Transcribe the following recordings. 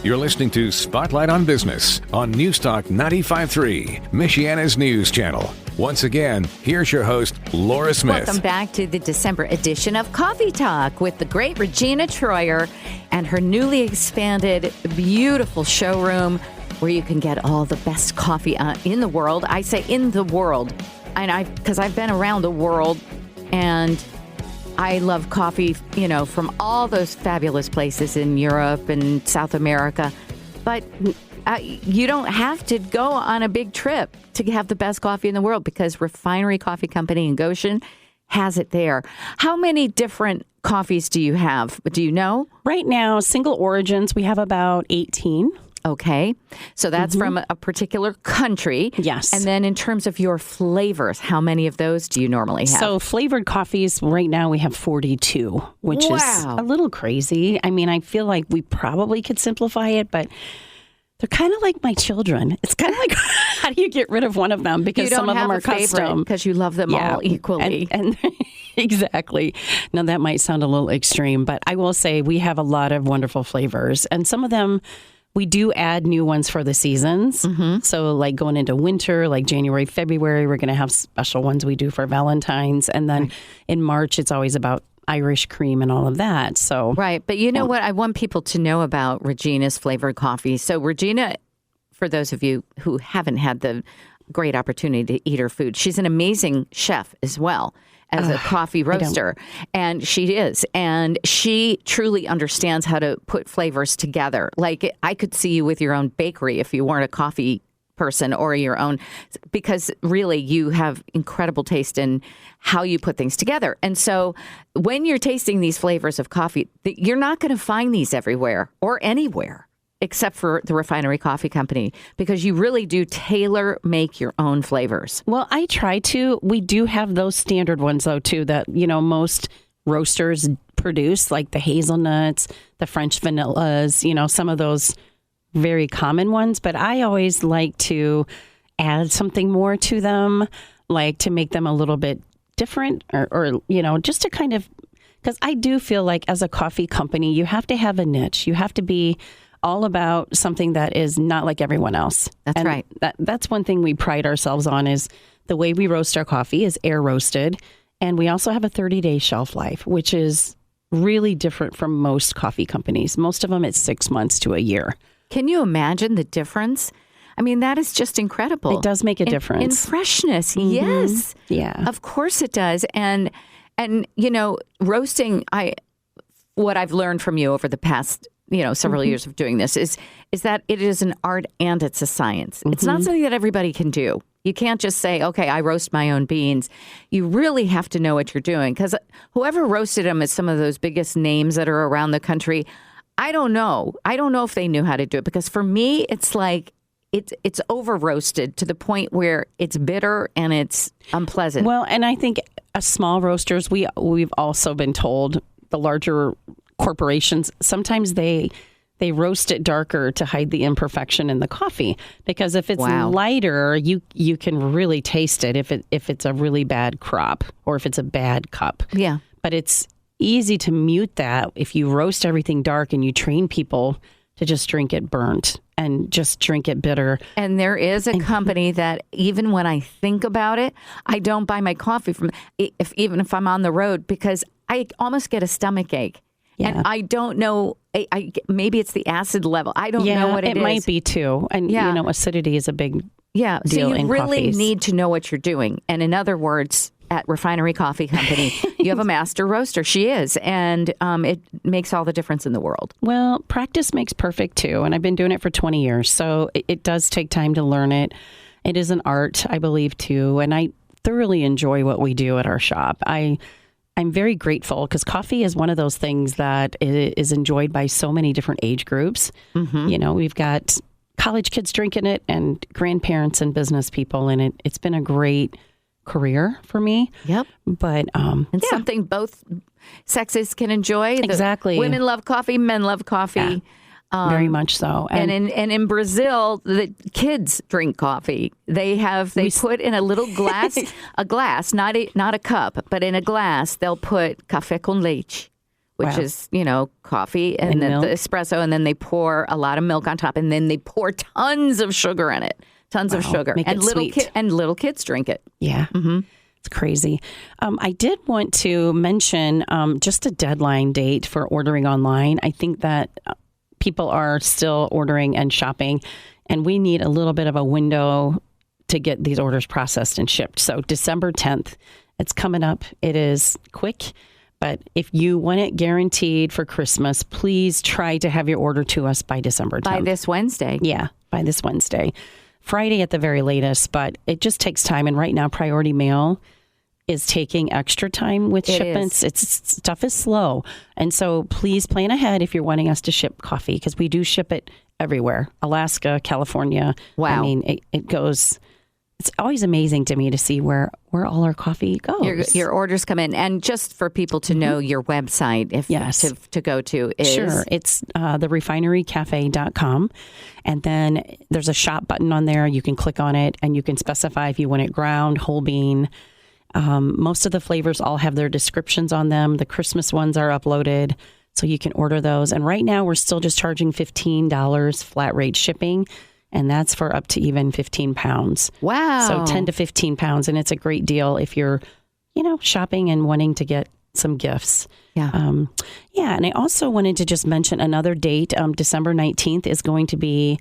You're listening to Spotlight on Business on Newstalk 95.3, Michiana's news channel. Once again, here's your host, Laura Smith. Welcome back to the December edition of Coffee Talk with the great Regina Troyer and her newly expanded, beautiful showroom where you can get all the best coffee in the world. I say in the world, and because I've been around the world, and I love coffee, from all those fabulous places in Europe and South America. But you don't have to go on a big trip to have the best coffee in the world because Refinery Coffee Company in Goshen has it there. How many different coffees do you have? Do you know? Right now, single origins, we have about 18. Okay. So that's from a particular country. Yes. And then in terms of your flavors, how many of those do you normally have? So flavored coffees, right now we have 42, which is a little crazy. I mean, I feel like we probably could simplify it, but they're kind of like my children. It's kind of like, how do you get rid of one of them? Because some of them are custom. Because you love them all equally. And exactly. Now, that might sound a little extreme, but I will say we have a lot of wonderful flavors. And some of them, we do add new ones for the seasons. So like going into winter, like January, February, we're going to have special ones we do for Valentine's. And then in March, it's always about Irish cream and all of that. So right. But you know what? I want people to know about Regina's flavored coffee. So Regina, for those of you who haven't had the great opportunity to eat her food, she's an amazing chef as well as a coffee roaster. And she is. And she truly understands how to put flavors together. Like I could see you with your own bakery if you weren't a coffee person or your own, because really you have incredible taste in how you put things together. And so when you're tasting these flavors of coffee, you're not going to find these everywhere or anywhere except for the Refinery Coffee Company, because you really do tailor make your own flavors. Well, I try to. We do have those standard ones, though, too, that, most roasters produce, like the hazelnuts, the French vanillas, some of those very common ones. But I always like to add something more to them, like to make them a little bit different or just to kind of, because I do feel like as a coffee company, you have to have a niche. You have to be all about something that is not like everyone else. That's right. That's one thing we pride ourselves on, is the way we roast our coffee is air roasted. And we also have a 30-day shelf life, which is really different from most coffee companies. Most of them, it's 6 months to a year. Can you imagine the difference? I mean, that is just incredible. It does make a difference. In freshness, yes. Yeah. Of course it does. And roasting, what I've learned from you over the past several years of doing this is that it is an art and it's a science. It's not something that everybody can do. You can't just say, okay, I roast my own beans. You really have to know what you're doing, because whoever roasted them is some of those biggest names that are around the country. I don't know. I don't know if they knew how to do it, because for me, it's like it's over roasted to the point where it's bitter and it's unpleasant. Well, and I think as small roasters, we've also been told the larger corporations, sometimes they roast it darker to hide the imperfection in the coffee, because if it's lighter, you can really taste it if it's a really bad crop or if it's a bad cup. Yeah. But it's easy to mute that if you roast everything dark and you train people to just drink it burnt and just drink it bitter. And there is a company that, even when I think about it, I don't buy my coffee from, even if I'm on the road, because I almost get a stomach ache. Yeah. And I don't know, maybe it's the acid level. I don't know what it is. It might be too. And, acidity is a big deal in so you really coffees. need to know what you're doing. And in other words, at Refinery Coffee Company, you have a master roaster. She is. And it makes all the difference in the world. Well, practice makes perfect too. And I've been doing it for 20 years. So it does take time to learn it. It is an art, I believe, too. And I thoroughly enjoy what we do at our shop. I'm very grateful, because coffee is one of those things that is enjoyed by so many different age groups. We've got college kids drinking it and grandparents and business people, and it's been a great career for me. Yep. But something both sexes can enjoy. Exactly. Women love coffee, men love coffee. Yeah. Very much so. And in Brazil, the kids drink coffee. They put in a little glass, not a cup, but in a glass, they'll put café com leite, which is, coffee and then the espresso, and then they pour a lot of milk on top, and then they pour tons of sugar in it. Tons of sugar. Make and it sweet. Little kids drink it. Yeah. Mm-hmm. It's crazy. I did want to mention just a deadline date for ordering online. I think that people are still ordering and shopping, and we need a little bit of a window to get these orders processed and shipped. So December 10th, it's coming up. It is quick, but if you want it guaranteed for Christmas, please try to have your order to us by December 10th. By this Wednesday. Yeah, by this Wednesday. Friday at the very latest, but it just takes time. And right now, Priority Mail is taking extra time with shipments. Stuff is slow. And so please plan ahead if you're wanting us to ship coffee, because we do ship it everywhere. Alaska, California. Wow. I mean, it goes... It's always amazing to me to see where all our coffee goes. Your orders come in. And just for people to know your website to go to is... Sure. It's therefinerycafe.com. And then there's a shop button on there. You can click on it and you can specify if you want it ground, whole bean. Most of the flavors all have their descriptions on them. The Christmas ones are uploaded, so you can order those. And right now we're still just charging $15 flat rate shipping. And that's for up to even 15 pounds. Wow. So 10 to 15 pounds. And it's a great deal if you're, shopping and wanting to get some gifts. Yeah. And I also wanted to just mention another date. December 19th is going to be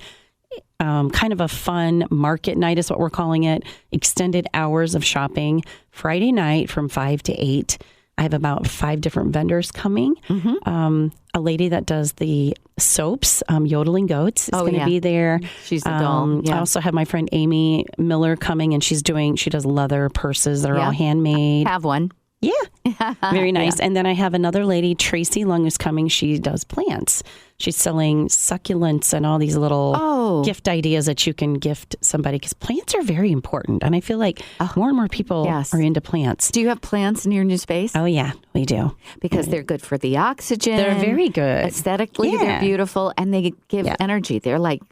kind of a fun market night is what we're calling it. Extended hours of shopping. Friday night from 5 to 8. I have about 5 different vendors coming. Mm-hmm. A lady that does the soaps, Yodeling Goats, is going to be there. She's a doll. I also have my friend Amy Miller coming, and she does leather purses. They're all handmade. I have one. Yeah. Very nice. And then I have another lady, Tracy Lung, who's coming. She does plants. She's selling succulents and all these little gift ideas that you can gift somebody, because plants are very important. And I feel like more and more people are into plants. Do you have plants in your new space? Oh, yeah, we do. Because they're good for the oxygen. They're very good. Aesthetically, they're beautiful, and they give energy. They're like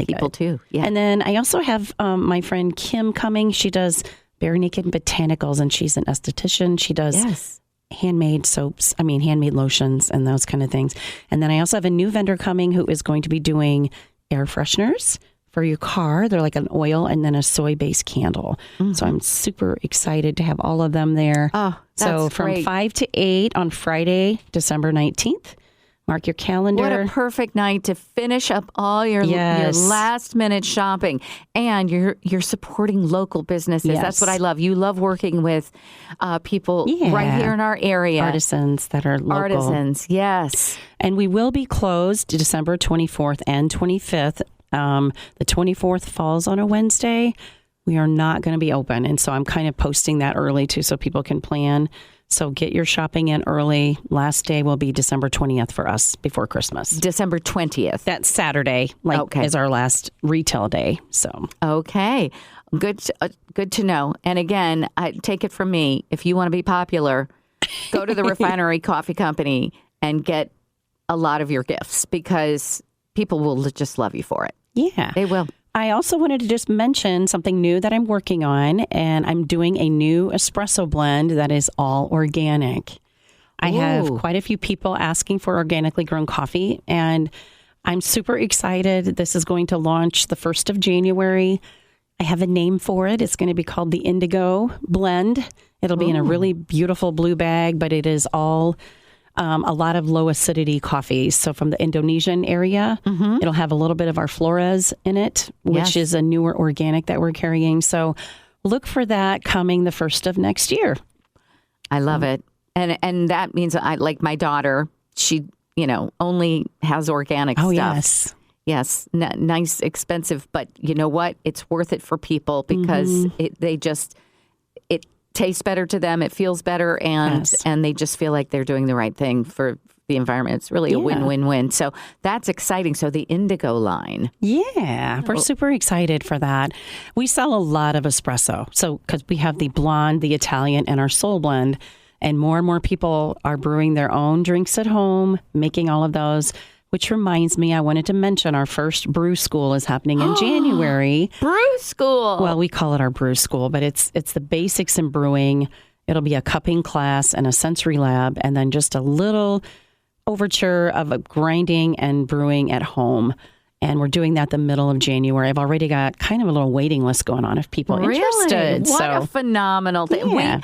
people too. Yeah. And then I also have my friend Kim coming. She does Bare Naked Botanicals, and she's an esthetician. She does handmade soaps, handmade lotions and those kind of things. And then I also have a new vendor coming who is going to be doing air fresheners for your car. They're like an oil and then a soy-based candle. Mm-hmm. So I'm super excited to have all of them there. Oh, that's so from great. 5 to 8 on Friday, December 19th. Mark your calendar. What a perfect night to finish up all your last minute shopping, and you're supporting local businesses. Yes. That's what I love. You love working with people right here in our area, artisans that are local. Artisans, yes. And we will be closed December 24th and 25th. The 24th falls on a Wednesday. We are not going to be open, and so I'm kind of posting that early too, so people can plan. So get your shopping in early. Last day will be December 20th for us before Christmas. December 20th. That's Saturday, is our last retail day. So okay, good to know. And again, take it from me. If you want to be popular, go to the Refinery Coffee Company and get a lot of your gifts, because people will just love you for it. Yeah, they will. I also wanted to just mention something new that I'm working on, and I'm doing a new espresso blend that is all organic. I have quite a few people asking for organically grown coffee, and I'm super excited. This is going to launch the 1st of January. I have a name for it. It's going to be called the Indigo Blend. It'll be in a really beautiful blue bag, but it is all a lot of low acidity coffees. So from the Indonesian area, it'll have a little bit of our Flores in it, which is a newer organic that we're carrying. So look for that coming the 1st of next year. I love it. And that means like my daughter, she, only has organic stuff. Yes. Yes. Nice, expensive. But you know what? It's worth it for people, because it tastes better to them, it feels better, and they just feel like they're doing the right thing for the environment. It's really a win-win-win. So that's exciting. So the Indigo line. Yeah, we're super excited for that. We sell a lot of espresso. So because we have the blonde, the Italian, and our soul blend, and more people are brewing their own drinks at home, making all of those. Which reminds me, I wanted to mention our first brew school is happening in January. Brew school. Well, we call it our brew school, but it's the basics in brewing. It'll be a cupping class and a sensory lab, and then just a little overture of a grinding and brewing at home. And we're doing that the middle of January. I've already got kind of a little waiting list going on if people are interested. What a phenomenal thing. Yeah.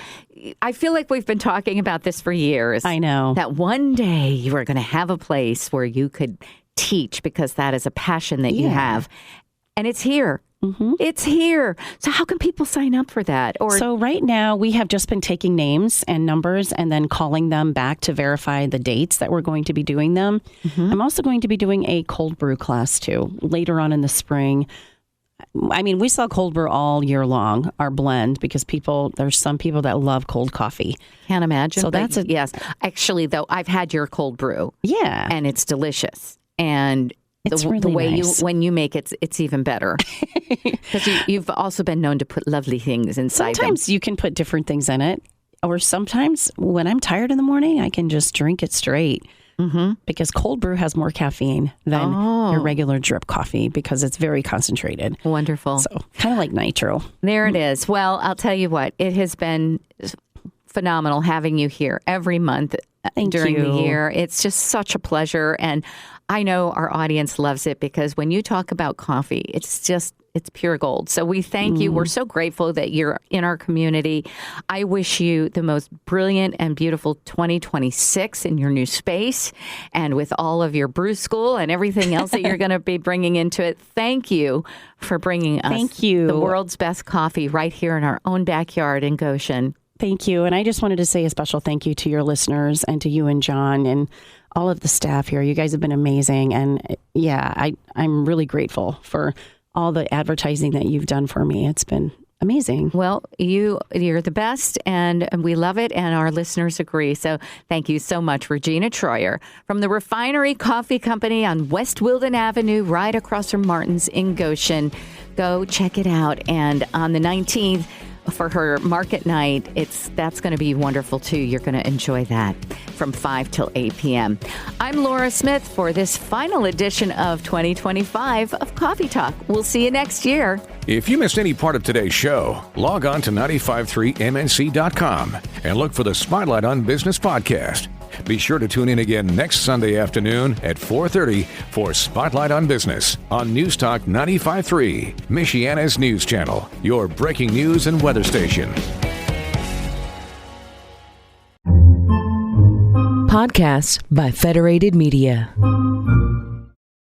I feel like we've been talking about this for years. I know. That one day you are going to have a place where you could teach, because that is a passion that you have. And it's here. Mm-hmm. It's here. So how can people sign up for that? So right now we have just been taking names and numbers and then calling them back to verify the dates that we're going to be doing them. Mm-hmm. I'm also going to be doing a cold brew class too later on in the spring. I mean, we sell cold brew all year long, our blend, because there's some people that love cold coffee. Can't imagine. So yes. Actually, though, I've had your cold brew. Yeah. And it's delicious. And it's really the way nice. when you make it, it's even better. Because you've also been known to put lovely things inside Sometimes you can put different things in it. Or sometimes when I'm tired in the morning, I can just drink it straight. Mm-hmm. Because cold brew has more caffeine than your regular drip coffee because it's very concentrated. Wonderful. So kind of like nitro. There it is. Well, I'll tell you what, it has been phenomenal having you here every month during the year. It's just such a pleasure. And I know our audience loves it because when you talk about coffee, it's pure gold. So we thank you. We're so grateful that you're in our community. I wish you the most brilliant and beautiful 2026 in your new space and with all of your brew school and everything else that you're going to be bringing into it. Thank you for bringing us the world's best coffee right here in our own backyard in Goshen. Thank you. And I just wanted to say a special thank you to your listeners and to you and John and all of the staff here. You guys have been amazing. And I'm really grateful for all the advertising that you've done for me. It's been amazing. Well, you're the best, and we love it, and our listeners agree. So thank you so much, Regina Troyer, from the Refinery Coffee Company on West Wilden Avenue, right across from Martin's in Goshen. Go check it out. And on the 19th, for her market night, that's going to be wonderful too. You're going to enjoy that from 5 till 8 p.m. I'm Laura Smith for this final edition of 2025 of Coffee Talk. We'll see you next year. If you missed any part of today's show, log on to 953mnc.com and look for the Spotlight on Business podcast. Be sure to tune in again next Sunday afternoon at 4:30 for Spotlight on Business on News Talk 95.3, Michiana's news channel, your breaking news and weather station. Podcasts by Federated Media.